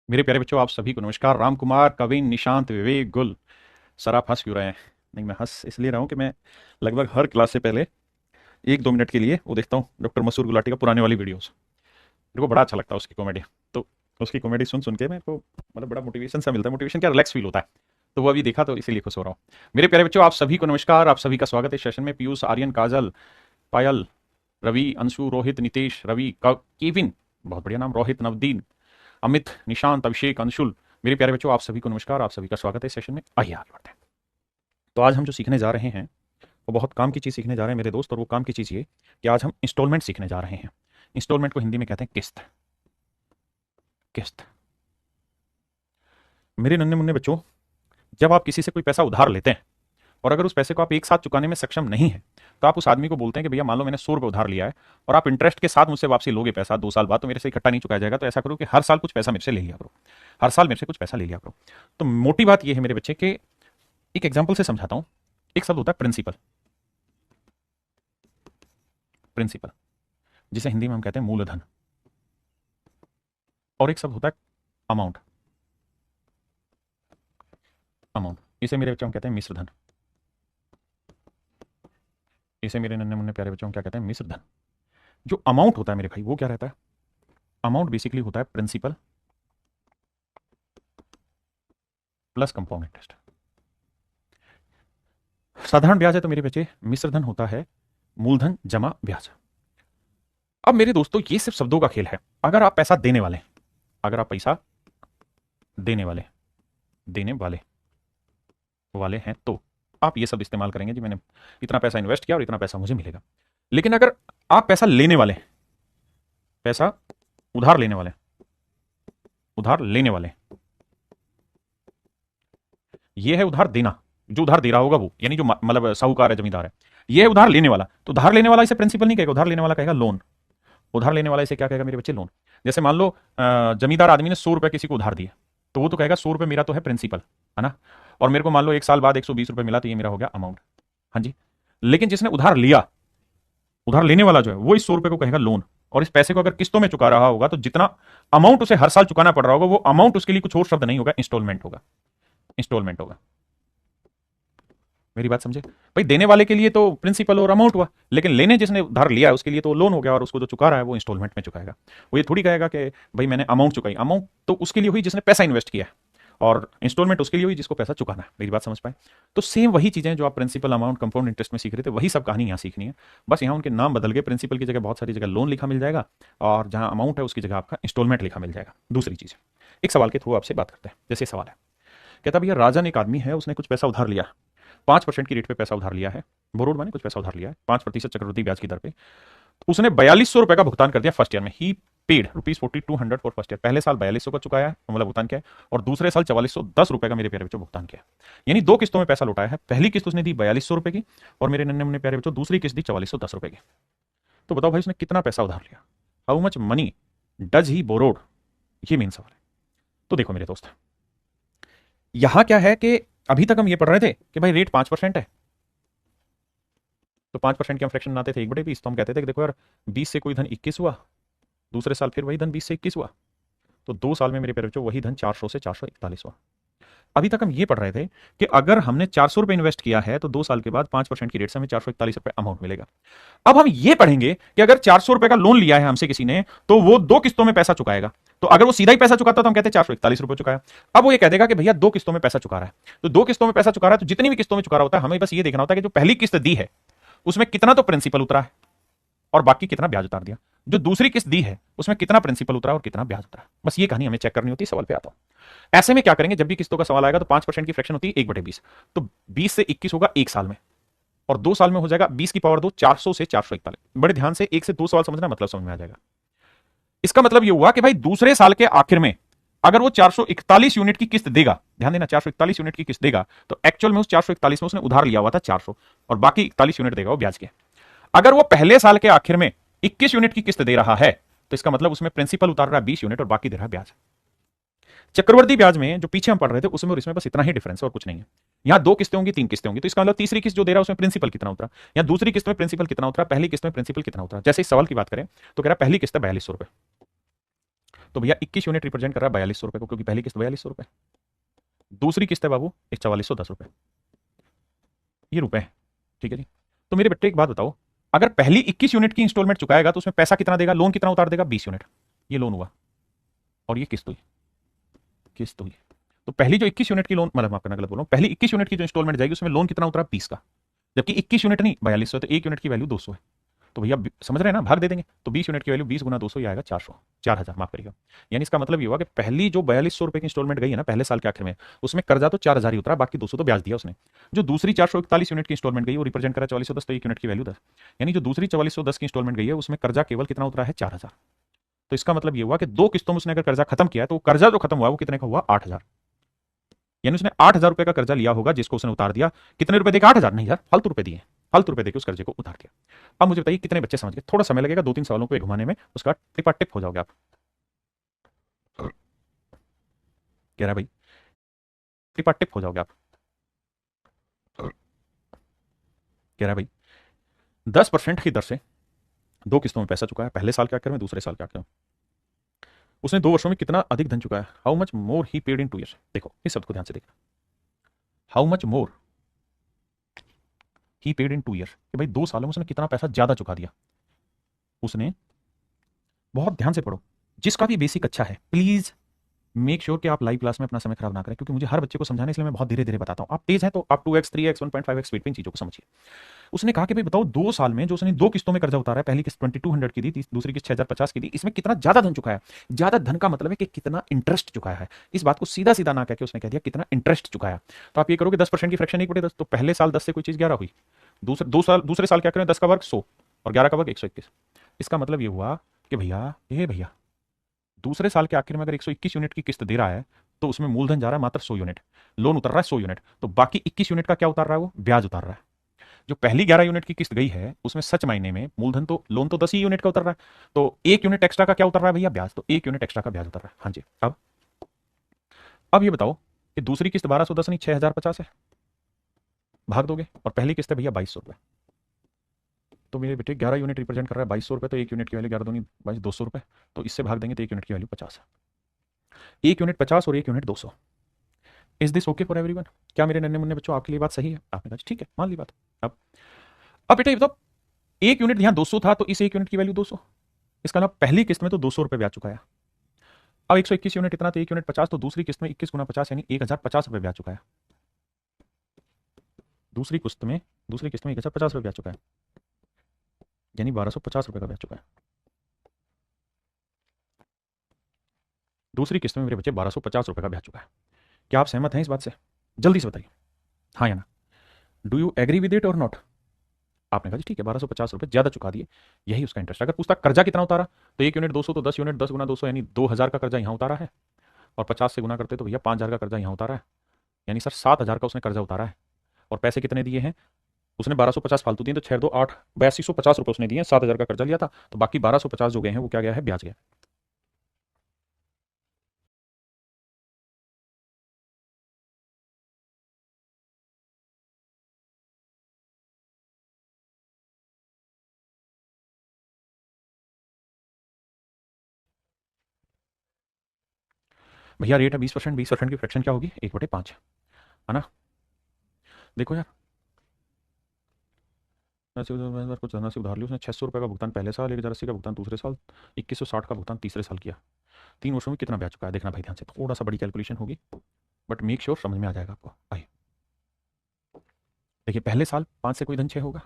मेरे प्यारे बच्चों, आप सभी को नमस्कार। राम कुमार, कविन, निशांत, विवेक, गुल। सर, आप हंस क्यों रहे हैं? नहीं, मैं हंस इसलिए रहा हूँ कि मैं लगभग हर क्लास से पहले 1-2 मिनट के लिए वो देखता हूँ डॉक्टर मसूर गुलाटी का पुराने वाली वीडियोस। मेरे को बड़ा अच्छा लगता है उसकी कॉमेडी। तो उसकी कॉमेडी सुन सुन के मेरे को मतलब बड़ा मोटिवेशन सा मिलता है। मोटिवेशन क्या, रिलैक्स फील होता है। तो वो अभी देखा तो इसीलिए खुश हो रहा हूँ। मेरे प्यारे बच्चों, आप सभी को नमस्कार। आप सभी का स्वागत है सेशन में। पीयूष, आर्यन, काजल, पायल, रवि, अंशु, रोहित, नितेश, रवि, केविन, बहुत बढ़िया नाम, रोहित, नवदीन, अमित, निशांत, अभिषेक, अंशुल। मेरे प्यारे बच्चों, आप सभी को नमस्कार। आप सभी का स्वागत है इस सेशन में। आइए आगे बढ़ते हैं। तो आज हम जो सीखने जा रहे हैं वो बहुत काम की चीज़ सीखने जा रहे हैं मेरे दोस्त। और वो काम की चीज़ ये कि आज हम इंस्टॉलमेंट सीखने जा रहे हैं। इंस्टॉलमेंट को हिंदी में कहते हैं किस्त। किस्त। मेरे नन्हे मुन्ने बच्चों, जब आप किसी से कोई पैसा उधार लेते हैं और अगर उस पैसे को आप एक साथ चुकाने में सक्षम नहीं है, तो आप उस आदमी को बोलते हैं कि भैया, मान लो मैंने 100 रुपये उधार लिया है और आप इंटरेस्ट के साथ मुझसे वापसी लोगे पैसा 2 साल बाद, तो मेरे से इकट्ठा नहीं चुकाया जाएगा। तो ऐसा करो कि हर साल कुछ पैसा मेरे से ले लिया करो। हर साल मेरे से कुछ पैसा ले लिया करो। तो मोटी बात यह है मेरे बच्चे कि एक एग्जाम्पल से समझाता हूं। एक शब्द होता है प्रिंसिपल। प्रिंसिपल, जिसे हिंदी में हम कहते हैं मूलधन। और एक शब्द होता है अमाउंट। अमाउंट, इसे मेरे बच्चों हम कहते हैं मिश्र धन। इसे मेरे नन्हे मुन्ने प्यारे बच्चों क्या कहते हैं? मिश्र धन। जो अमाउंट होता है मेरे भाई, वो क्या रहता है? अमाउंट बेसिकली होता है प्रिंसिपल प्लस कंपाउंड इंटरेस्ट। साधारण ब्याज है तो मेरे बच्चे मिश्र धन होता है मूलधन जमा ब्याज। अब मेरे दोस्तों, ये सिर्फ शब्दों का खेल है। अगर आप पैसा देने वाले, अगर आप पैसा देने वाले, देने वाले वाले हैं, तो आप ये सब इस्तेमाल करेंगे जी, मैंने इतना पैसा इन्वेस्ट किया और इतना पैसा मुझे मिलेगा। लेकिन अगर आप पैसा लेने वाले, पैसा उधार लेने वाले, उधार लेने वाले, ये है उधार देना। जो उधार दे रहा होगा वो, यानी जो मतलब साहूकार है, जमींदार है, ये है उधार लेने वाला। तो उधार लेने वाला इसे प्रिंसिपल नहीं कहेगा, उधार लेने वाला कहेगा लोन। उधार लेने वाला इसे क्या कहेगा मेरे बच्चे? लोन। जैसे मान लो जमींदार आदमी ने 100 रुपए किसी को उधार दिए, तो वो तो कहेगा 100 रुपए मेरा तो है प्रिंसिपल, है ना। और मेरे को मान लो 1 साल बाद 120 रुपए मिला, तो ये मेरा हो गया अमाउंट। हाँ जी। लेकिन जिसने उधार लिया, उधार लेने वाला जो है, वो इस 100 रुपए को कहेगा लोन। और इस पैसे को अगर किस्तों में चुका रहा होगा, तो जितना अमाउंट उसे हर साल चुकाना पड़ रहा होगा, वो अमाउंट उसके लिए कुछ और शब्द नहीं होगा, इंस्टॉलमेंट होगा। इंस्टॉलमेंट होगा। मेरी बात समझे भाई? देने वाले के लिए तो प्रिंसिपल और अमाउंट हुआ, लेकिन लेने जिसने उधार लिया है उसके लिए तो लोन हो गया, और उसको जो चुका रहा है वो इंस्टॉलमेंट में चुकाएगा। वो ये थोड़ी कहेगा कि भाई मैंने अमाउंट चुकाई। अमाउंट तो उसके लिए हुई जिसने पैसा इन्वेस्ट किया है, और इंस्टॉलमेंट उसके लिए हुई जिसको पैसा चुकाना है। मेरी बात समझ पाए? तो सेम वही चीजें जो आप प्रिंसिपल, अमाउंट, कंपाउंड इंटरेस्ट में सीख रहे थे, वही सब कहानी यहाँ सीखनी है। बस यहाँ उनके नाम बदल गए। प्रिंसिपल की जगह बहुत सारी जगह लोन लिखा मिल जाएगा, और जहां अमाउंट है उसकी जगह आपका इंस्टॉलमेंट लिखा मिल जाएगा। दूसरी चीज, एक सवाल के थ्रू आपसे बात करते हैं। जैसे सवाल है, कहता भैया, राजन एक आदमी है, उसने कुछ पैसा उधार लिया, 5% की रेट पे पैसा उधार लिया है। बोरोड माने कुछ पैसा उधार लिया है 5% चक्रवृद्धि ब्याज की दर पे। तो उसने 4200 रुपए का भुगतान कर दिया फर्स्ट ईयर में। ही पेड ₹4200 फॉर फर्स्ट ईयर। पहले साल 4200 का चुकाया है, मतलब भुगतान किया है, और दूसरे साल 4410 रुपए का मेरे प्यारे बच्चों भुगतान किया। यानी 2 किस्तों में पैसा लौटाया है। पहली किस्त उसने दी 4200 रुपए की, और मेरे नन्हे मुन्ने प्यारे बच्चों दूसरी किस्त दी 4410 रुपए की। तो बताओ भाई, उसने कितना पैसा उधार लिया? How much money does he borrowed? ये मेन सवाल है। तो देखो मेरे दोस्त, यहां क्या है कि अभी तक हम ये पढ़ रहे थे कि भाई रेट 5% है, तो 5% के हम फ्रैक्शन बनाते थे 1/20। तो हम कहते थे कि देखो यार, 20 से कोई धन 21 हुआ, दूसरे साल फिर वही धन 20 से 21 हुआ, तो 2 साल में मेरे प्यारे बच्चों वही धन 400 से 441 हुआ। अभी तक हम ये पढ़ रहे थे कि अगर हमने 400 रुपए इन्वेस्ट किया है, तो 2 साल के बाद 5% की रेट से हमें 441 रुपए अमाउंट मिलेगा। अब हम ये पढ़ेंगे कि अगर 400 रुपए का लोन लिया है हमसे किसी ने, तो वो 2 किस्तों में पैसा चुकाएगा। तो अगर वो सीधा ही पैसा चुकाता तो हम कहते हैं 441 रुपए चुकाया। अब वो ये कह देगा कि भैया 2 किस्तों में पैसा चुका रहा है, तो 2 किस्तों में पैसा चुका रहा है, तो जितनी भी किस्तों में चुका रहा होता है, हमें बस ये देखना होता है कि जो पहली किस्त दी है उसमें कितना तो प्रिंसिपल उतरा है और बाकी कितना ब्याज उतार दिया। जो दूसरी किस्त दी है उसमें कितना प्रिंसिपल उतरा और कितना ब्याज उतरा। बस ये कहानी हमें चेक करनी होती है। सवाल पे आता हूं। ऐसे में क्या करेंगे, जब भी किस्तों का सवाल आएगा तो 5% की फ्रैक्शन होती है 1/20। तो 20 से 21 होगा 1 साल में, और 2 साल में हो जाएगा 20 की पावर 2, 400 से 441। बड़े ध्यान से 1 से 2 सवाल समझना, मतलब समझ में आ जाएगा। इसका मतलब ये हुआ कि भाई दूसरे साल के आखिर में अगर वो 441 यूनिट की किस्त देगा, ध्यान देना 441 यूनिट की किस्त देगा, तो एक्चुअल में उस 441 में उसने उधार लिया हुआ था 400, और बाकी 41 यूनिट देगा वो ब्याज के। अगर वो पहले साल के आखिर में 21 यूनिट की किस्त दे रहा है, तो इसका मतलब उसमें प्रिंसिपल उतार रहा है 20 यूनिट और बाकी दे रहा है ब्याज। चक्रवर्ती ब्याज में जो पीछे हम पढ़ रहे थे उसमें और इसमें बस इतना ही डिफरेंस है और कुछ नहीं है। यहां 2 किस्तें होंगी, 3 किस्तें होंगी, तो इसका मतलब तीसरी किस्त जो दे रहा है उसमें प्रिंसिपल कितना उतरा, या दूसरी किस्त में प्रिंसिपल कितना उतरा, पहली किस्त में प्रिंसिपल कितना उतरा। जैसे इस सवाल की बात करें तो कह रहा है पहली किस्त है 4200 रुपए, तो भैया 21 यूनिट रिप्रेजेंट कर रहा है 4200 रुपये को, क्योंकि पहली किस्त 4200 रुपये, दूसरी किस्त है बाबू 4410 रुपये, ये रुपए हैं। ठीक है जी। तो मेरे बेटे एक बात बताओ, अगर पहली 21 यूनिट की इंस्टॉलमेंट चुकाएगा तो उसमें पैसा कितना देगा, लोन कितना उतार देगा, 20 यूनिट। ये लोन हुआ और ये किस्त हुई, किस्त हुई। तो पहली जो 21 यूनिट की लोन, मतलब माफ करना गलत बोल रहा हूं, पहली 21 यूनिट की जो इंस्टॉलमेंट जाएगी उसमें लोन कितना उतरा, 20 का, जबकि 21 यूनिट नहीं 4200, तो 1 यूनिट की वैल्यू 200 है। तो भैया समझ रहे हैं ना, भाग दे देंगे, तो 20 यूनिट की वैल्यू 20 गुना 200 आएगा 400, 4000 माफ करिएगा। यानी इसका मतलब ये हुआ कि पहली जो 4200 रुपए की इंस्टॉलमेंट गई है ना पहले साल के आखिर में, उसमें कर्जा तो 4000 ही उतरा, बाकी 200 तो ब्याज दिया उसने। जो दूसरी 441 यूनिट की इंस्टॉलमेंट गई वो रिप्रेजेंट करा 4410, तो 1 यूनिट की वैल्यू 10, यानी जो दूसरी 4410 की इंस्टॉलमेंट गई है उसमें कर्जा केवल कितना उतरा है, 4000। तो इसका मतलब ये हुआ कि 2 किस्तों में उसने अगर कर्जा खत्म किया तो कर्जा जो खत्म हुआ वो कितने का हुआ, 8000। यानी उसने 8000 रुपए का कर्जा लिया होगा जिसको उसने उतार दिया। कितने रुपए देकर, 8000 नहीं यार, फालतू रुपए दिए, फालतू रुपए देकर उस कर्जे को उतार दिया। अब मुझे बताइए कितने बच्चे समझ गए, थोड़ा समय लगेगा, 2-3 सवालों को घुमाने में, उसका टिपा टिप हो जाओगे आप। कह रहा भाई टिपा टिप हो जाओगे आप, कह रहा भाई 10% की दर से 2 किस्तों में पैसा चुका है, पहले साल के आखिर में, दूसरे साल के आखिर में। उसने 2 वर्षों में कितना अधिक धन चुकाया, how much more he paid in 2 years. देखो इस शब्द को ध्यान से देखना, how much more he paid in 2 years, कि भाई 2 सालों में उसने कितना पैसा ज्यादा चुका दिया उसने। बहुत ध्यान से पढ़ो, जिसका भी बेसिक अच्छा है प्लीज मेक श्योर कि आप लाइव क्लास में अपना समय खराब ना करें, क्योंकि मुझे हर बच्चे को समझाने, इसलिए मैं बहुत धीरे धीरे बताता हूं। आप तेज हैं तो आप 2x 3x 1.5x स्पीड पे इन चीजों को समझिए। उसने कहा कि भाई बताओ 2 साल में जो उसने 2 किस्तों में कर्जा उतारा है, पहली किस्त 2200 की दी, दूसरी किस्त 6050 की दी, इसमें कितना ज्यादा धन चुका है। ज्यादा धन का मतलब है कि कितना इंटरेस्ट चुकाया है। इस बात को सीधा सीधा ना कहकर उसने कह दिया कितना इंटरेस्ट चुकाया। तो आप ये करोगे 10% की फ्रैक्शन 1/10, तो पहले साल 10 से कोई चीज 11 हुई, दूसरे साल क्या करें, 10 का वर्ग 100 और 11 का वर्ग 121। इसका मतलब ये हुआ कि भैया ये भैया दूसरे साल के आखिर में अगर 121 यूनिट की किस्त दे रहा है तो उसमें मूलधन जा रहा है मात्र 100 यूनिट, लोन उतर रहा है 100 यूनिट, तो बाकी 21 यूनिट का क्या उतार रहा है, वो ब्याज उतार रहा है। जो पहली 11 यूनिट की किस्त गई है उसमें सच मायने में मूलधन तो, लोन तो 10 ही यूनिट का उतर रहा है, तो 1 यूनिट एक्स्ट्रा का क्या उतर रहा है भैया, ब्याज, तो 1 यूनिट एक्स्ट्रा का ब्याज उतर रहा है। हाँ जी। अब ये बताओ कि दूसरी किस्त 1210 नहीं 6050 है, भाग दोगे, और पहली किस्त है भैया 2200 रुपये। तो मेरे बेटे 11 यूनिट रिप्रेजेंट कर रहा है 2200 रुपये, तो 1 यूनिट की वैल्यू 11 दूनी 22, 200 रुपये, तो इससे भाग देंगे तो 1 यूनिट की वैल्यू 50 है। 1 यूनिट 50 और 1 unit 200। Is this okay for everyone? क्या मेरे नन्हे मुन्ने बच्चों आपके लिए बात सही है? आपने कहा ठीक है, मान ली बात। अब अब बेटा ये बताओ, 1 यूनिट यहाँ 200 था तो इस 1 यूनिट की वैल्यू 200, इसका मतलब पहली किस्त में तो 200 रुपये ब्याज चुकाया। अब 121 यूनिट इतना, तो 1 यूनिट 50, तो दूसरी किस्त में 21 गुना 50 यानी 1050 रुपये ब्याज चुकाया। दूसरी किस्त में 1050 रुपये ब्याज चुकाया, यानी 1250 रुपये का ब्याज चुकाया। दूसरी किस्त में मेरे बच्चे 1250 रुपये का ब्याज चुका है। क्या आप सहमत हैं इस बात से? जल्दी से बताइए, हाँ या ना। Do you agree with it और नॉट? आपने कहा जी ठीक है, 1250 रुपये ज्यादा चुका दिए, यही उसका इंटरेस्ट। अगर पूछता कर्जा कितना उतारा, तो 1 यूनिट 200, तो 10 यूनिट 10 गुना 200 यानी 2000 का कर्जा यहाँ उतारा है, और 50 से गुना करते तो भैया 5000 का कर्जा यहाँ उतारा है, यानी सर 7000 का उसने कर्जा उतारा है। और पैसे कितने दिए हैं उसने, 1250 फालतू दिए, तो 6 2 8 8250 रुपये उसने दिए, 7000 का कर्जा लिया था, तो बाकी 1250 जो गए हैं वो क्या गया है, ब्याज गया। भैया रेट है 20%, 20% की फ्रैक्शन क्या होगी, 1/5, है ना। देखो यार, कुछ धनराशि से उधार ली उसने, 600 रुपये का भुगतान पहले साल, 1080 का भुगतान दूसरे साल, 2160 का भुगतान तीसरे साल किया, 3 वर्षों में कितना ब्याज चुका है, देखना भाई ध्यान से, थोड़ा सा बड़ी कैलकुलेशन होगी बट मेक श्योर समझ में आ जाएगा आपको। आइए देखिए, पहले साल 5 से कोई धन 6 होगा,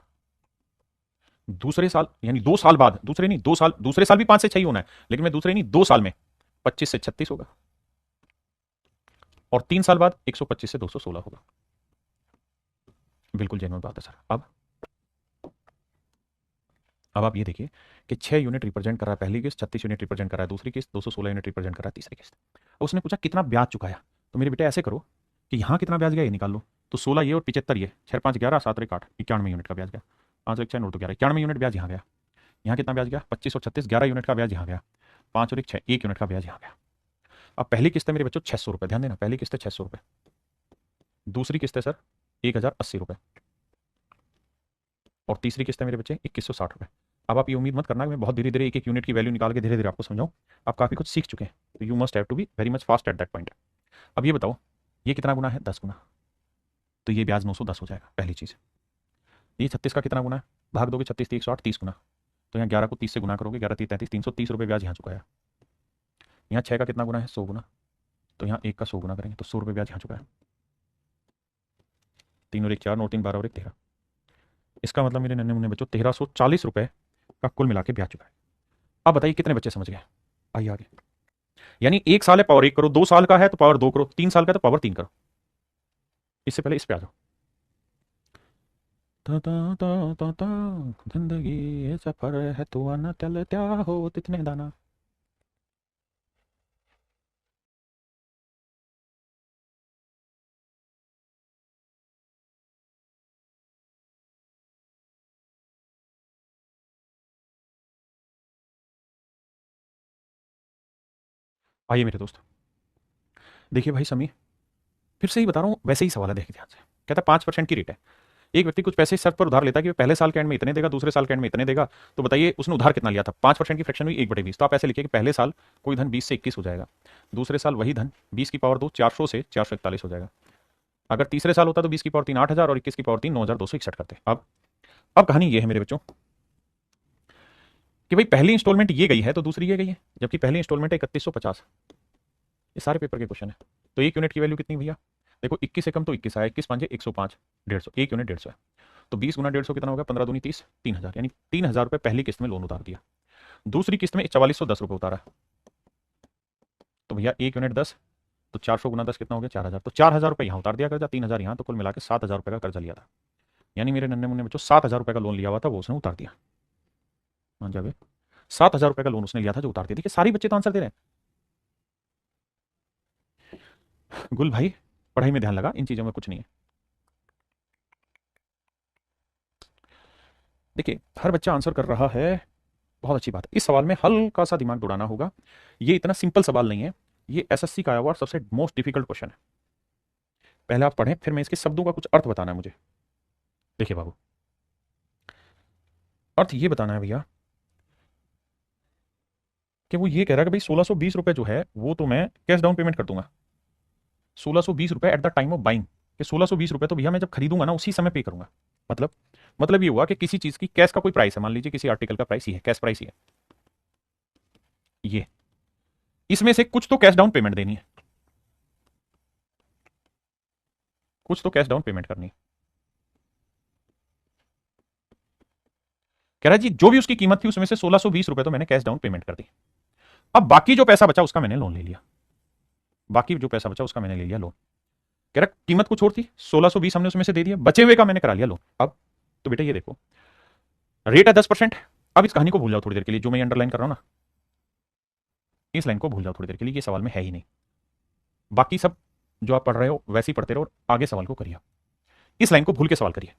दूसरे साल यानी 2 साल बाद, दूसरे नहीं 2 साल, दूसरे साल भी 5 से 6 ही होना है, लेकिन मैं दूसरे नहीं 2 साल में 25 से 36 होगा, और 3 साल बाद 125 से 216 होगा। बिल्कुल जेन्युइन बात है सर। अब आप ये देखिए कि 6 यूनिट रिप्रेजेंट कर रहा है पहली किस्त, 36 यूनिट रिप्रेजेंट कर रहा है दूसरी किस्त, 216 यूनिट रिप्रेजेंट कर रहा है तीसरी किस्त। उसने पूछा कितना ब्याज चुकाया, तो मेरे बेटे ऐसे करो कि यहाँ कितना ब्याज गया ये निकाल लो, तो 16 ये और 75 ये, 6 5 11 7 1 8, 91 यूनिट का ब्याज गया, 5 1 6 9 तो 11, 91 यूनिट ब्याज यहाँ गया। यहाँ कितना ब्याज गया, 25 और 36 11 यूनिट का ब्याज यहाँ गया, 5 और 1 6 1 यूनिट का ब्याज यहाँ गया। अब पहली किस्त है मेरे बच्चों 600 रुपये, ध्यान देना, पहली किस्त है 600 रुपये, दूसरी किस्त है सर 1080 रुपये, और तीसरी किस्त है मेरे बच्चे 2160 रुपये। अब आप ये उम्मीद मत करना कि मैं बहुत धीरे धीरे एक एक यूनिट की वैल्यू निकाल के धीरे धीरे आपको समझाऊं। आप काफ़ी कुछ सीख चुके हैं, तो you must have to be very much fast at that point. अब ये बताओ, ये कितना गुना है? 10 गुना। तो ये ब्याज 910 हो जाएगा, पहली चीज़। ये 36 का कितना गुना है? भाग दोगे 36 3 108, 30 गुना। तो यहाँ 11 को 30 से गुना करोगे, 11 3 33, 330 रुपये ब्याज यहाँ चुकाया। यहाँ 6 का कितना गुना है? 100 गुना। तो यहाँ 1 का 100 गुना करेंगे तो 100 रुपये ब्याज यहाँ चुकाया। 3 और 1 4, 9 3 12 और 1 13। इसका मतलब मेरे नन्हे मुन्ने बच्चों 1340 रुपये का कुल मिला के ब्याज चुका है। अब बताइए कितने बच्चे समझ गए? आइए आगे। यानी 1 साल है पावर 1 करो, 2 साल का है तो पावर 2 करो, 3 साल का है तो पावर 3 करो। इससे पहले इस पे आ जाओ। जिंदगी सफर है तू आना चल त्या हो तितने दाना। आइए मेरे दोस्त, देखिए भाई समी, फिर से ही बता रहा हूँ, वैसे ही सवाल है, देखिए ध्यान से। कहता है 5% की रेट है। एक व्यक्ति कुछ पैसे शर्त पर उधार लेता है कि पहले साल के एंड में इतने देगा, दूसरे साल के एंड में इतने देगा। तो बताइए उसने उधार कितना लिया था? 5% की फ्रैक्शन हुई 1/20। तो आप ऐसे लिखिए कि पहले साल कोई धन 20 से 21 हो जाएगा, दूसरे साल वही धन 20 की पावर 2 400 से 441 हो जाएगा। अगर तीसरे साल होता तो 20 की पावर 3 8000 और 21 की पावर 3 9261 करते। अब कहानी ये है मेरे बच्चों कि भाई पहली इंस्टॉलमेंट ये गई है तो दूसरी ये गई है, जबकि पहली इंस्टॉलमेंट है 3150। ये सारे पेपर के क्वेश्चन है। तो एक यूनिट की वैल्यू कितनी भैया? देखो 21 से कम तो 21 आया, 21 5 105, 150, एक यूनिट 150 है। तो 20 गुना 150 कितना होगा? 15 दूनी 30, 3000। यानी 3000 रुपये पहली किस्त में लोन उतार दिया। दूसरी किस्त में 4410 रुपये उतारा। तो भैया एक यूनिट 10, तो 400 गुना 10 कितना हो गया? 4000। तो 4000 रुपये यहाँ उतार दिया कर्जा, 3000 यहाँ, तो कुल मिला के 7000 रुपये का कर्जा लिया था। यानी मेरे नन्हे मुन्ने बच्चों 7000 रुपये का लोन लिया हुआ था, वो उसने उतार दिया। मान जावे 7000 रुपये का लोन उसने लिया था जो उतार दिया। देखिए सारी बच्चे तो आंसर दे रहे हैं। गुल भाई पढ़ाई में ध्यान लगा, इन चीजों में कुछ नहीं है। देखिए हर बच्चा आंसर कर रहा है, बहुत अच्छी बात है। इस सवाल में हल्का सा दिमाग दौड़ाना होगा, ये इतना सिंपल सवाल नहीं है। ये एसएससी का आया हुआ सबसे मोस्ट डिफिकल्ट क्वेश्चन है। पहले आप पढ़ें, फिर मैं इसके शब्दों का कुछ अर्थ बताना है मुझे। देखिए बाबू, अर्थ ये बताना है भैया कि वो ये कह रहा है कि भाई 1620 रुपए जो है वो तो मैं कैश डाउन पेमेंट कर दूंगा। 1620 रुपए at the time of buying, कि 1620 रुपए तो भैया मैं जब खरीदूंगा ना उसी समय पे करूंगा। मतलब ये हुआ कि किसी चीज की कैश का कोई प्राइस है, मान लीजिए किसी आर्टिकल का प्राइस ही है, कैश प्राइस ही है ये, इसमें से कुछ तो कैश डाउन पेमेंट देनी है, कुछ तो कैश डाउन पेमेंट करनी है। कह रहा है जी जो भी उसकी कीमत थी उसमें से 1620 रुपए तो मैंने कैश डाउन पेमेंट कर दी। अब बाकी जो पैसा बचा उसका मैंने लोन ले लिया, बाकी जो पैसा बचा उसका मैंने ले लिया लोन। कह रहा कीमत कुछ और थी, 1620 हमने उसमें से दे दिया, बचे हुए का मैंने करा लिया लोन। अब तो बेटा ये देखो, रेट है 10%। अब इस कहानी को भूल जाओ थोड़ी देर के लिए, जो मैं अंडरलाइन कर रहा हूं ना, इस लाइन को भूल जाओ थोड़ी देर के लिए, ये सवाल में है ही नहीं। बाकी सब जो आप पढ़ रहे हो वैसे ही पढ़ते रहो और आगे सवाल को करिए। इस लाइन को भूल के सवाल करिए।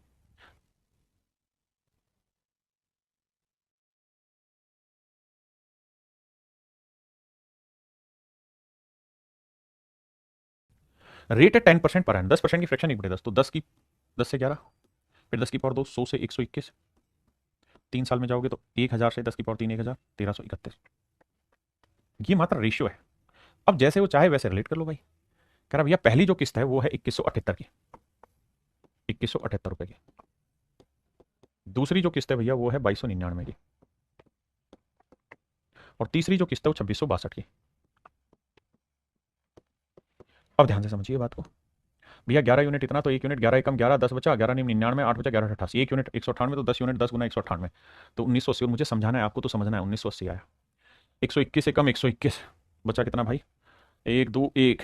रेट है 10% पर एन, 10% की फ्रैक्शन 1/10, तो 10 से 11, फिर 10 की पावर 2 100 से 121, 3 साल में जाओगे तो 1000 से 10 की पावर 3 1000, 1331। ये मात्र रेशियो है। अब जैसे वो चाहे वैसे रिलेट कर लो भाई। कह रहा भैया पहली जो किस्त है वो है 2178 की, 2178 रुपए की। दूसरी जो किस्त है भैया वो है 2299 की, और तीसरी जो किस्त है वो 2662 की। अब ध्यान से समझिए बात को। भैया 11 यूनिट इतना, तो एक यूनिट 11 कम 11, 10 बचा, 11 99, 8 बचा 1188, एक यूनिट 198, तो 10 यूनिट 10 गुना 198, तो 1980। और मुझे समझाना है आपको, तो समझना है, 1980 आया। 121 से कम 121 बचा कितना भाई? 1 2 1,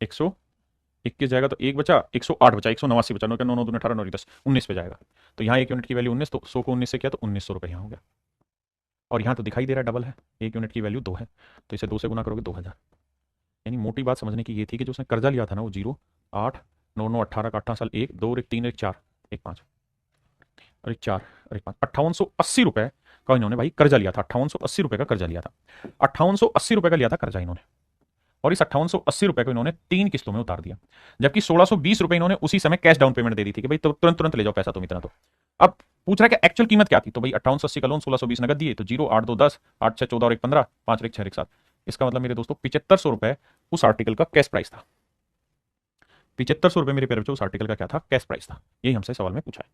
121 जाएगा तो एक बचा, 108 बचा, 189 बचा, 9 9 9 18 9 10 19 पे जाएगा। तो यहाँ एक यूनिट की वैल्यू 19, तो 100 को 19 से किया तो 1900 रुपये यहाँ हो गया। और यहाँ तो दिखाई दे रहा है डबल है, एक यूनिट की वैल्यू 2 है, तो इसे 2 से गुना करोगे 2000। यानी मोटी बात समझने की ये थी कि जो उसने कर्जा लिया था ना वो 0 8 9 9 18 का 18 साल, 1 2 1 3 1 4 1 5 और 1 4 और 1 5, 5880 रुपए का इन्होंने भाई कर्जा लिया था। 5880 रुपए का कर्जा लिया था, 5880 रुपए का लिया था कर्जा इन्होंने, और इस 5880 रुपए को इन्होंने 3 किस्तों में उतार दिया। जबकि 1620 रुपए इन्होंने उसी समय कैश डाउन पेमेंट दे दी थी कि भाई तुरंत तुरंत ले जाओ पैसा तुम इतना। तो अब पूछ रहा है कि एक्चुअल कीमत क्या थी, तो भाई 5880 का लोन, 1620 नगद दिए, तो 0 8 2 10, 8 6 14 और 1 15, 5 और 1 6 और 1 7। इसका मतलब मेरे दोस्तों 7500 रुपए उस आर्टिकल का कैश प्राइस था। 7500 रुपए मेरे प्यारे बच्चों उस आर्टिकल का क्या था, कैश प्राइस था। यही हमसे सवाल में पूछा है।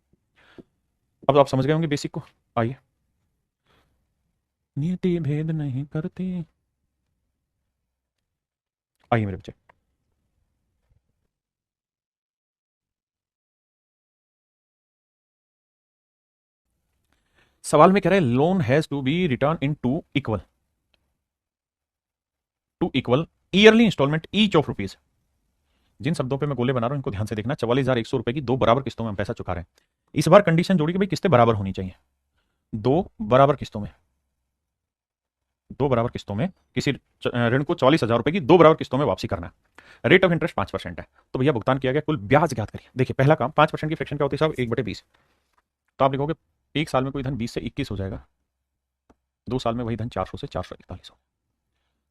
अब आप समझ गए होंगे बेसिक को। आइए, नियति भेद नहीं करती। आइए मेरे बच्चे, सवाल में कह रहे हैं loan has to be return in two equal yearly instalment each of rupees. जिन शब्दों पे मैं गोले बना रहा हूं इनको ध्यान से देखना। 44,100 रुपए की दो बराबर किस्तों में हम पैसा चुका रहे हैं। इस बार कंडीशन जोड़ी कि भाई किस्तें बराबर होनी चाहिए। दो बराबर किस्तों में, दो बराबर किस्तों में किसी ऋण को 44,000 रुपए की दो बराबर किस्तों में वापसी करना है। रेट ऑफ इंटरेस्ट 5% है, तो भैया भुगतान किया गया कुल ब्याज ज्ञात करिए। देखिए पहला काम, 5% की फ्रैक्शन क्या होती है साहब, 1/20। तो आप लिखोगे एक साल में कोई धन 20 से 21 हो जाएगा, 2 साल में वही धन 400 से 441 हो।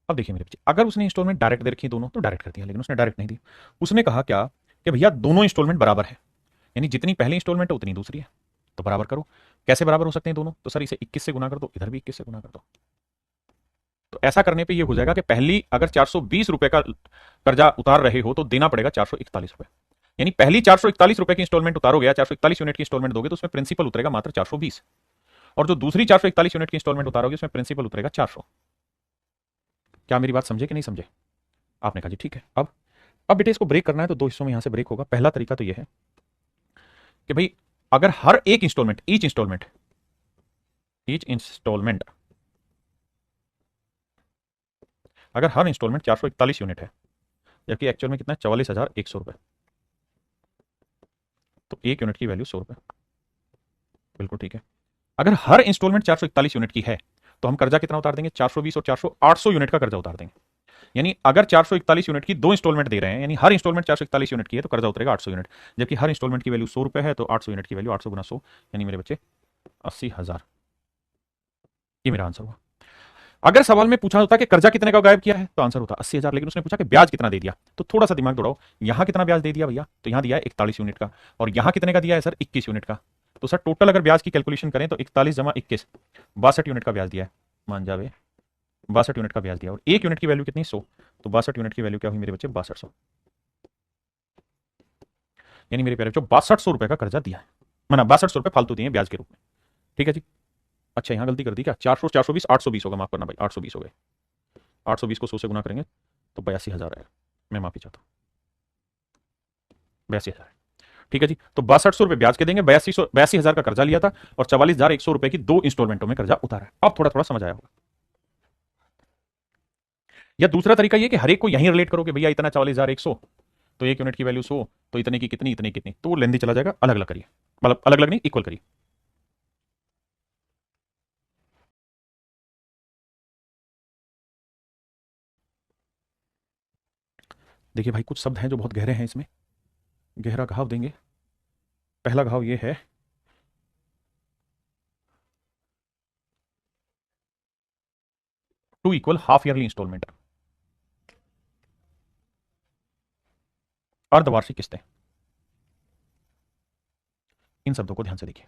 अब देखिए मेरे बच्चे, अगर उसने इंस्टॉलमेंट डायरेक्ट दे रखी दोनों तो डायरेक्ट कर दिया, लेकिन उसने डायरेक्ट नहीं दी। उसने कहा क्या कि भैया दोनों इंस्टॉलमेंट बराबर है, यानी जितनी पहली इंस्टॉलमेंट है उतनी दूसरी है, तो बराबर करो। कैसे बराबर हो सकते हैं दोनों, तो सर इसे 21 से गुना कर दो, इधर भी 21 से गुना कर दो। तो ऐसा करने पे ये हो जाएगा कि पहली अगर 420 रुपए का कर्जा उतार रहे हो तो देना पड़ेगा 441 रुपए। यानी पहली 441 रुपए की इंस्टॉलमेंट उतारोगे या 441 यूनिट की इंस्टॉलमेंट दोगे तो उसमें प्रिंसिपल उतरेगा मात्र 420, और जो दूसरी 441 यूनिट की इंस्टॉलमेंट उतारोगे उसमें प्रिंसिपल उतरेगा 400। क्या मेरी बात समझे कि नहीं समझे? आपने कहा जी ठीक है। अब बेटे इसको ब्रेक करना है तो दो हिस्सों में यहां से ब्रेक होगा। पहला तरीका तो यह है कि भाई अगर हर एक इंस्टॉलमेंट ईच इंस्टॉलमेंट अगर हर इंस्टॉलमेंट 441 यूनिट है, जबकि एक्चुअल में कितना है 44,100 रुपए, तो एक यूनिट की वैल्यू 100 रुपए। बिल्कुल ठीक है। अगर हर इंस्टॉलमेंट 441 यूनिट की है तो हम कर्जा कितना उतार देंगे, 420 और 400 800 यूनिट का कर्जा उतार देंगे। यानी अगर 441 यूनिट की दो इंस्टॉलमेंट दे रहे हैं, यानी हर इंस्टॉलमेंट 441 यूनिट की है तो कर्जा उतरेगा 800 यूनिट, जबकि हर इंस्टॉलमेंट की वैल्यू 100 रुपए है तो 800 यूनिट की वैल्यू 800 गुना 100, यानी मेरे बच्चे 80,000। ये मेरा आंसर हुआ। अगर सवाल में पूछा होता कि कर्जा कितने का गायब किया है तो आंसर होता 80,000, लेकिन उसने पूछा कि ब्याज कितना दे दिया, तो थोड़ा सा दिमाग दौड़ाओ। यहां कितना ब्याज दे दिया भैया, तो यहां दिया है 41 यूनिट का, और यहां कितने का दिया है सर 21 यूनिट का। तो सर टोटल अगर ब्याज की कैलकुलेशन करें तो 41 जमा 21 62 यूनिट का ब्याज दिया है। मान जावे 62 यूनिट का ब्याज दिया, और एक यूनिट की वैल्यू कितनी 100, तो 62 यूनिट की वैल्यू क्या हुई मेरे बच्चे 6200। यानी मेरे प्यारे बच्चों 6200 रुपए का कर्जा दिया है, माना 6200 रुपए फालतू दिए ब्याज के रूप में। ठीक है जी। अच्छा यहां गलती कर दी क्या, 400 420 820 होगा, माफ करना भाई 820 हो गए। 820 को 100 से गुना करेंगे तो 82,000 आएगा। मैं माफी चाहता हूँ, 82,000। ठीक है जी। तो 6200 रुपए ब्याज के देंगे, 82,000 का कर्जा लिया था, और 44,100 रुपए की दो इंस्टॉलमेंटों में कर्जा उतारा है। अब थोड़ा थोड़ा समझ आया होगा। या दूसरा तरीका ये कि हर एक को यहीं रिलेट करो कि भैया इतना 44,100, तो एक यूनिट की वैल्यू 100, तो इतने की कितनी इतनी कितनी, तो वो लेंदी चला जाएगा। अलग अलग करिए, मतलब अलग अलग नहीं, इक्वल करिए। देखिए भाई कुछ शब्द हैं जो बहुत गहरे हैं, इसमें गहरा घाव देंगे। पहला घाव ये है two equal half yearly instalment, अर्धवार्षिक किस्तें। इन शब्दों को ध्यान से देखिए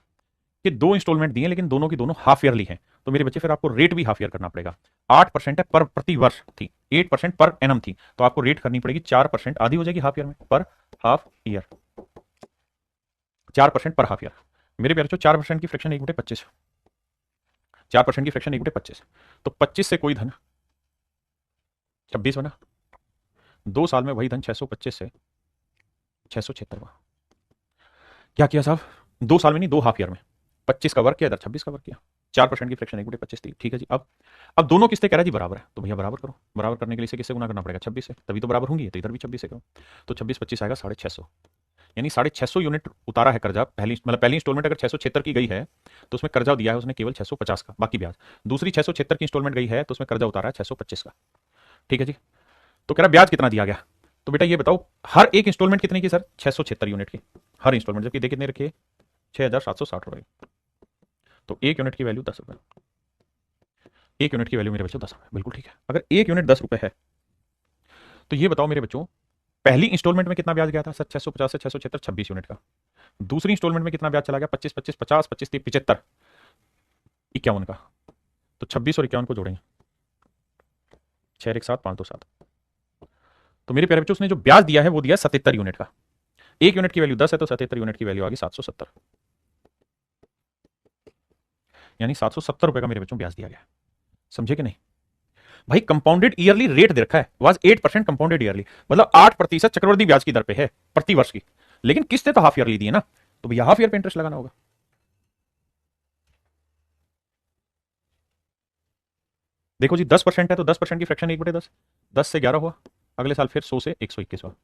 कि दो इंस्टॉलमेंट दिए लेकिन दोनों की दोनों हाफ ईयरली हैं, तो मेरे बच्चे फिर आपको रेट भी हाफ ईयर करना पड़ेगा। 8% है पर प्रति वर्ष थी, 8% पर एनम थी, तो आपको रेट करनी पड़ेगी 4% आधी हो जाएगी हाफ ईयर में, पर हाफ ईयर 4% पर हाफ ईयर। मेरे प्यारे बच्चों 4% की फ्रैक्शन 1/25, 4% की फ्रैक्शन 1/25, तो 25 से कोई धन 26 बना, 2 साल में वही धन 625 से 676 हुआ। क्या किया साहब, 2 साल में नहीं, दो हाफ ईयर में 25 का वर्क किया, इधर 26 का वर्क किया। 4% की फ्रैक्शन 1/25 थी। ठीक है जी। अब दोनों किस्तें कह रहा है जी बराबर है, तो भैया बराबर करो। बराबर करने के लिए इसे किससे गुना करना पड़ेगा 26 से, तभी तो बराबर होंगी, तो इधर भी 26 से करो, तो 26 25 आएगा 650। यानी 650 यूनिट उतारा है कर्जा। पहली इंस्टॉलमेंट अगर 676 की गई है तो उसमें कर्जा दिया है उसने केवल 650 का, बाकी ब्याज। दूसरी 676 की इंस्टॉलमेंट गई है तो उसमें कर्जा उतारा है 625 का। ठीक है जी। तो कह रहा ब्याज कितना दिया गया, तो बेटा ये बताओ हर एक इंस्टॉलमेंट कितने की सर, 676 यूनिट की हर इंस्टॉलमेंट, जबकि दे कितने रखी है 6,760 रुपए, तो एक यूनिट की वैल्यू 10 रुपए। एक यूनिट की वैल्यू मेरे बच्चों 10 रुपए, बिल्कुल ठीक है। अगर एक यूनिट 10 रुपए है तो ये बताओ मेरे बच्चों पहली इंस्टॉलमेंट में कितना ब्याज गया था सर? 650 से 676, 26 यूनिट का। दूसरी इंस्टॉलमेंट में कितना ब्याज चला गया? 25, 25, 50, 25, 30, 75, 51 का। तो 26 और 51 को जोड़ेंगे, 6 एक 7, 5 2 7। तो मेरे प्यारे बच्चों उसने जो ब्याज दिया है वो दिया 77 यूनिट का। एक यूनिट की वैल्यू 10 है तो 77 यूनिट की वैल्यू आ गई 770, यानी 770 रुपए का मेरे बच्चों ब्याज दिया गया। समझे कि नहीं भाई? कंपाउंडेड ईयरली रेट दे रखा है, वाज 8% कंपाउंडेड ईयरली, मतलब 8% चक्रवृद्धि ब्याज की दर पे है प्रति वर्ष की। लेकिन किस्तें तो हाफ ईयरली दी है ना, तो भैया हाफ ईयर पे इंटरेस्ट लगाना होगा। देखो जी 10% है तो 10% की फ्रैक्शन 1/10, 10 से 11 हुआ, अगले साल फिर 100 से 121 हुआ।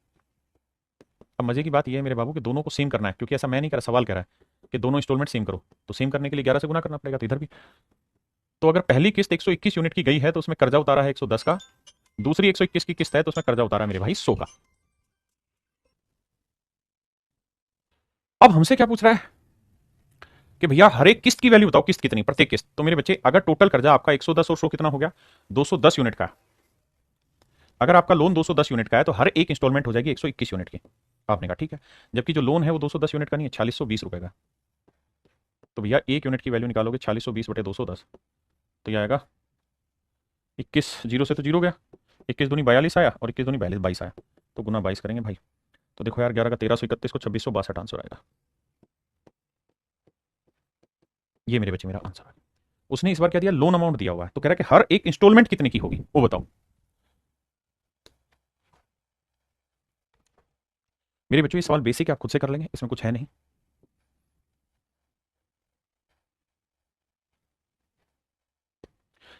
अब मजे की बात यह है मेरे बाबू कि दोनों को सेम करना है, क्योंकि ऐसा मैं नहीं कह रहा, सवाल कह रहा है कि दोनों इंस्टॉलमेंट सेम करो, तो सेम करने के लिए 11 से गुना करना पड़ेगा, तो इधर भी। तो अगर पहली किस्त 121 यूनिट की गई है तो उसमें कर्जा उतारा है 110 का, दूसरी 121 की किस्त है तो उसमें कर्जा उतारा है मेरे भाई 100 का। अब हमसे क्या पूछ रहा है कि भैया हर एक किस्त की वैल्यू बताओ, किस्त कितनी, प्रत्येक किस्त। तो मेरे बच्चे अगर टोटल कर्जा आपका 110 और 100 कितना हो गया? 210 यूनिट का। अगर आपका लोन 210 यूनिट का है तो हर एक इंस्टॉलमेंट हो जाएगी 121 यूनिट की। आपने कहा ठीक है, जबकि जो लोन है वो 210 यूनिट का नहीं है, 4620 रुपए का। तो भैया एक यूनिट की वैल्यू निकालोगे 4620 बटे 210, तो यह आएगा 21, जीरो से तो जीरो गया, 21 दूनी 42 आया और 21 दूनी 42, 22 आया, तो गुना 22 करेंगे भाई। तो देखो यार 11 का 1331 को 2662 आंसर आएगा। ये मेरे बच्चे मेरा आंसर है। उसने इस बार क्या दिया? लोन अमाउंट दिया हुआ है, तो कह रहा है कि हर एक इंस्टॉलमेंट कितने की होगी वो बताओ। मेरे बच्चों ये सवाल बेसिक है, आप खुद से कर लेंगे, इसमें कुछ है नहीं।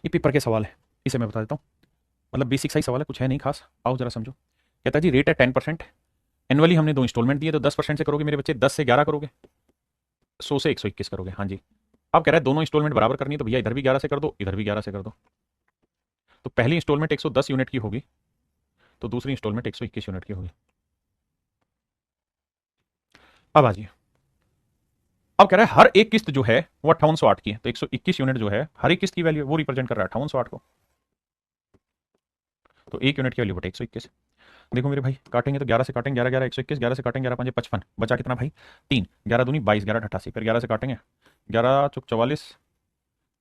ये पेपर के सवाल है, इसे मैं बता देता हूँ, मतलब बेसिक सा ही सवाल है, कुछ है नहीं खास। आओ जरा समझो। कहता है जी रेट है 10%, एनुअली हमने दो इंस्टॉलमेंट दिए, तो 10% से करोगे मेरे बच्चे, 10 से 11 करोगे, 100 से 121 करोगे। हाँ जी। अब कह रहा है दोनों इंस्टॉलमेंट बराबर करनी है, तो भैया इधर भी 11 से कर दो, इधर भी 11 से कर दो। तो पहली इंस्टॉलमेंट 110 यूनिट की होगी, तो दूसरी इंस्टॉलमेंट 121 यूनिट की होगी। अब आ जाइए, अब कह रहा है हर एक किस्त जो है वो 5808 की है, तो 121 यूनिट जो है हर एक किस्त की वैल्यू वो रिप्रेजेंट कर रहा है 5808 को। तो एक यूनिट की वैल्यू बटे 121। देखो मेरे भाई काटेंगे तो 11 से काटेंगे, 11 11 121, 11 से काटेंगे 11 5 55, बचा कितना भाई? 3, 11 दूनी 22, 11 88, फिर 11 से काटेंगे 11 चौक 44,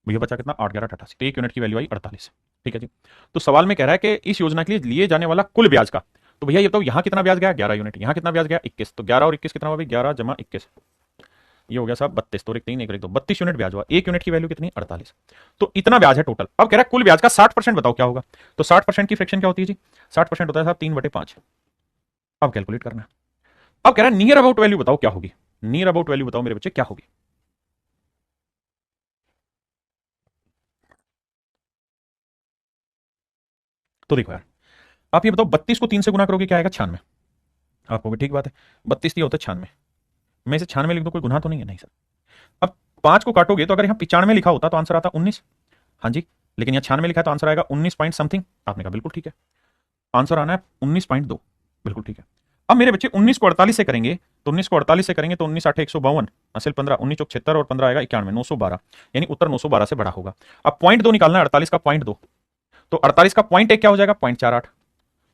भैया बचा कितना? 8 11 88, तो एक यूनिट की वैल्यू आई 48। ठीक है जी। तो सवाल में कह रहा है कि इस योजना के लिए लिए जाने वाला कुल ब्याज का, तो भैया ये बताओ यहाँ कितना ब्याज गया? 11 यूनिट। यहाँ कितना ब्याज गया? 21। तो 11 और 21 कितना हुआ भाई? 11 जमा 21, ये हो गया साहब 32, तो एक 3 एक 2, 32 यूनिट ब्याज हुआ। एक यूनिट की वैल्यू कितनी? 48। तो इतना ब्याज है टोटल। अब कह रहा है कुल ब्याज का 60% बताओ क्या होगा? तो 60% की फ्रैक्शन क्या होती है जी? 60% होता है साहब 3/5। अब कैलकुलेट करना है। अब कह रहा है नियर अबाउट वैल्यू बताओ क्या होगी? नियर अबाउट वैल्यू बताओ मेरे बच्चे क्या होगी? तो देखो यार, आप ये बताओ 32 को 3 से गुना करोगे क्या आएगा? 96। आप कहोगे ठीक बात है, 32 दिया होता है 96, मैं इसे 96 लिख दूं, कोई गुना तो नहीं है? नहीं सर। अब 5 को काटोगे तो अगर यहाँ 95 लिखा होता तो आंसर आता 19। हाँ जी, लेकिन यहाँ 96 लिखा है तो आंसर आएगा 19 पॉइंट समथिंग। आपने कहा बिल्कुल ठीक है, आंसर आना है 19.2। बिल्कुल ठीक है। अब मेरे बच्चे 19 को 48 से करेंगे, तो 19 को 48 से करेंगे तो 19 8 152, असल 15, 19 चौक 76 और 15 आएगा 91, 912, यानी उत्तर 912 से बड़ा होगा। अब पॉइंट दो निकालना है 48 का पॉइंट दो, तो 48 का पॉइंट एक क्या हो जाएगा? 0.48।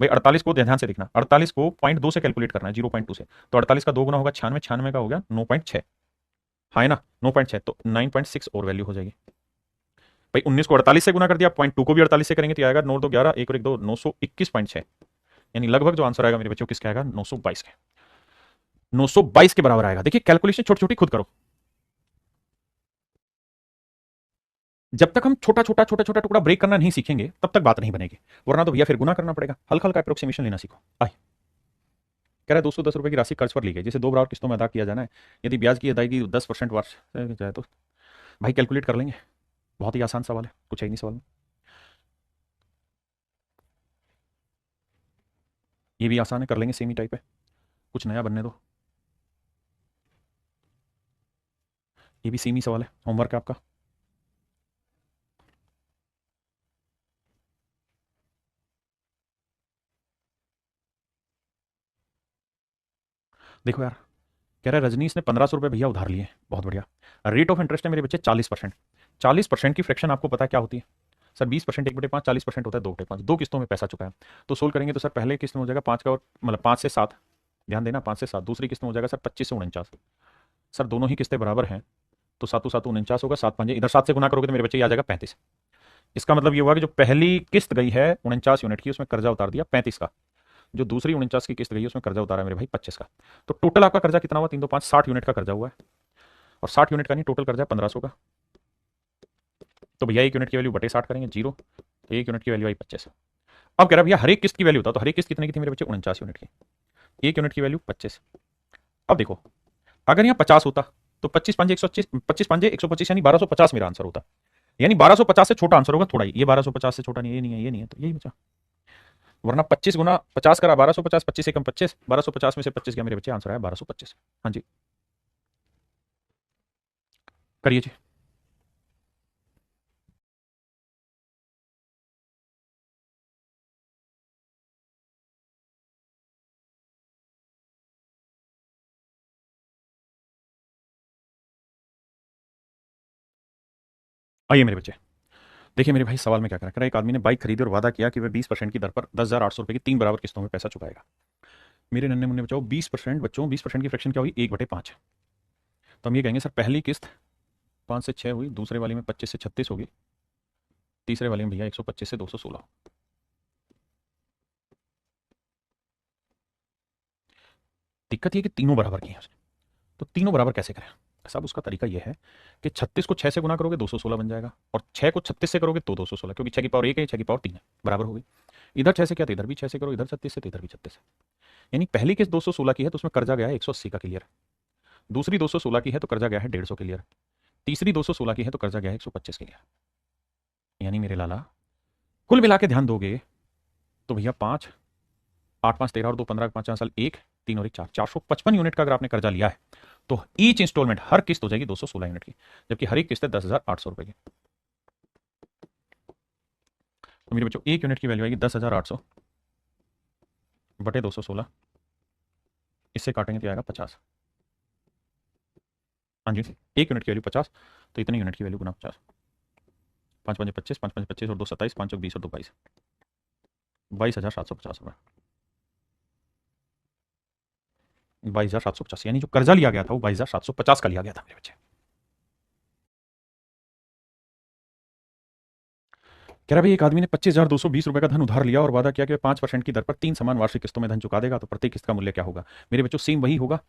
भाई 48 को ध्यान से देखना, 48 को 0.2 से कैलकुलेट करना है, 0.2 से, तो 48 का 2 गुना होगा 96, 96 का हो गया 9.6, हाँ है ना 9.6, तो 9.6 और वैल्यू हो जाएगी। भाई 19 को 48 से गुना कर दिया, 0.2 को भी 48 से करेंगे तो आएगा 9 2 11, 1 और 1 2, 921.6, यानी लगभग जो आंसर आएगा मेरे बच्चों किसका आएगा? 922 के, 922 के बराबर आएगा। देखिए कैलकुलेशन छोटी छोटी खुद करो, जब तक हम छोटा छोटा छोटा छोटा टुकड़ा ब्रेक करना नहीं सीखेंगे तब तक बात नहीं बनेगी, वरना तो भैया फिर गुना करना पड़ेगा। हल्का हल्का अप्रोक्सीमेशन लेना सीखो। आए कह रहा है 210 रुपए की राशि कर्ज पर ली गई, जिसे 2 बार किस्तों में अदा किया जाना है, यदि ब्याज की अदायगी 10% वर्ष जाए तो। भाई कैलकुलेट कर लेंगे, बहुत ही आसान सवाल है, कुछ है ही नहीं सवाल में। ये भी आसान है, कर लेंगे, सेम ही टाइप है, कुछ नया बनने दो। ये भी सेम ही सवाल है, होमवर्क है आपका। देखो यार, कह रहा है रजनीश ने 1500 रुपये भैया उधार लिए, बहुत बढ़िया। रेट ऑफ इंटरेस्ट है मेरे बच्चे 40%। 40% की फ्रैक्शन आपको पता है क्या होती है? सर 20% 1/5 40% होता है 2/5, दो किस्तों में पैसा चुका है। तो सोल्व करेंगे तो सर पहले किस्त में हो जाएगा 5 का, और मतलब 5 से 7, ध्यान देना 5 से 7। दूसरी किस्त में हो जाएगा सर 25 से 49। सर दोनों ही किस्तें बराबर हैं, तो 7 7 49 होगा, 7 5 इधर 7 से गुना करोगे तो मेरे बच्चे ये आ जाएगा 35। इसका मतलब ये हुआ कि जो पहली किस्त गई है 49 यूनिट की, उसमें कर्जा उतार दिया 35 का। जो दूसरी 49 की किस्त गई है उसमें कर्जा उतारा मेरे भाई 25 का। तो टोटल आपका कर्जा कितना हुआ? 3 2 5 60 यूनिट का कर्जा हुआ है, और 60 यूनिट का नहीं, टोटल कर्जा 1500 का। तो भैया 1 यूनिट की वैल्यू बटे 60 करेंगे, जीरो। तो 1 यूनिट की वैल्यू आई 25। अब कह रहा भैया हर एक किस्त की वैल्यू था, तो हर एक किस्त कितने की थी मेरे बच्चे? 49 यूनिट की। 1 यूनिट की वैल्यू 25। अब देखो, अगर यहाँ 50 होता तो 25 5 125, 25 5 125 यानी 1250 मेरा आंसर होता। यानी 1250 से छोटा आंसर होगा थोड़ा ही, ये 1250 से छोटा नहीं, ये नहीं है, ये नहीं है, तो यही बचा। वरना 25 गुना 50 करा 1250, 25 एकम 25, 1250 में से 25 गया मेरे बच्चे, आंसर आया 1225। हाँ जी, करिए जी। आइए मेरे बच्चे, देखिए मेरे भाई सवाल में क्या करा करा, एक आदमी ने बाइक खरीदी और वादा किया कि वह 20% की दर पर 10,800 रुपए की 3 बराबर किस्तों में पैसा चुकाएगा। मेरे नन्हे मुन्ने बचाओ, 20% बच्चों, 20% की फ्रैक्शन क्या हुई? 1/5। तो हम ये कहेंगे सर पहली किस्त 5 से 6 हुई, दूसरे वाली में 25 से 36 होगी, तीसरे वाले में भैया 125 से 216। दिक्कत ये कि तीनों बराबर की हैं उसने, तो तीनों बराबर कैसे करें? साहब उसका तरीका यह है कि 36 को 6 से गुना करोगे 216 बन जाएगा, और 6 को 36 से करोगे तो 216, क्योंकि 6 की पावर 1 है, 6 की पावर 3 है, बराबर हो गई। इधर 6 से किया तो इधर भी 6 से करो, इधर 36 से तो इधर भी 36 है। यानी पहली किस्त 216 की है तो उसमें कर्जा गया है 180 का क्लियर, दूसरी 216 की है तो कर्जा गया है 150 क्लियर, तीसरी 216 की है तो कर्जा गया है 125 क्लियर। यानी मेरे लाला कुल मिला के ध्यान दोगे तो भैया 5 8 5 13 और 2 15 5 साल 1 3 और 1 4, 455 यूनिट का अगर आपने कर्जा लिया है तो ईच इंस्टॉलमेंट हर किस्त हो जाएगी 216 यूनिट की, जबकि हर एक किस्त है 10,800 रुपए की। तो मेरे बच्चों 1 यूनिट की वैल्यू आएगी 10,800 बटे 216, इससे काटेंगे तो आएगा 50। हाँ जी, 1 यूनिट की वैल्यू 50, तो इतने यूनिट की वैल्यू गुना 50, 5 5 25, 5 5 25 और 2 27, 5 20 और 2 22, 22,750 रुपये, 22,750। यानी जो कर्जा लिया गया था वो 22,750 का लिया गया था मेरे बच्चे। कह रहा भाई एक आदमी ने 25,220 रुपए का धन उधार लिया और वादा किया कि 5% की दर पर 3 समान वार्षिक किस्तों में धन चुका देगा, तो प्रत्येक किस्त का मूल्य क्या होगा? मेरे बच्चों सेम वही होगा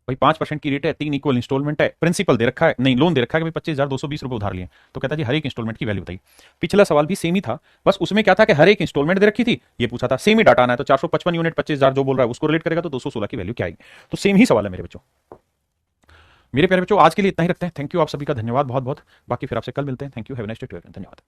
भाई, 5% की रेट है, 3 इक्वल इंस्टॉलमेंट है, प्रिंसिपल दे रखा है, नहीं लोन दे रखा है कि भाई 25,220 रुपए उधार लिए, तो कहता जी हर एक इंस्टॉलमेंट की वैल्यू बताइए। पिछला सवाल भी सेम ही था, बस उसमें क्या था कि हर एक इंस्टॉलमेंट दे रखी थी, ये पूछा था सेम ही डाटा आना है, तो 455 यूनिट 25,000 जो बोल रहा है उसको रिलेट करेगा तो 216 की वैल्यू क्या आएगी। तो सेम ही सवाल है मेरे बच्चों। मेरे प्यारे बच्चों आज के लिए इतना ही रखते हैं, थैंक यू आप सभी का, धन्यवाद बहुत बहुत, बाकी फिर आपसे कल मिलते हैं, thank you, have a nice day, धन्यवाद।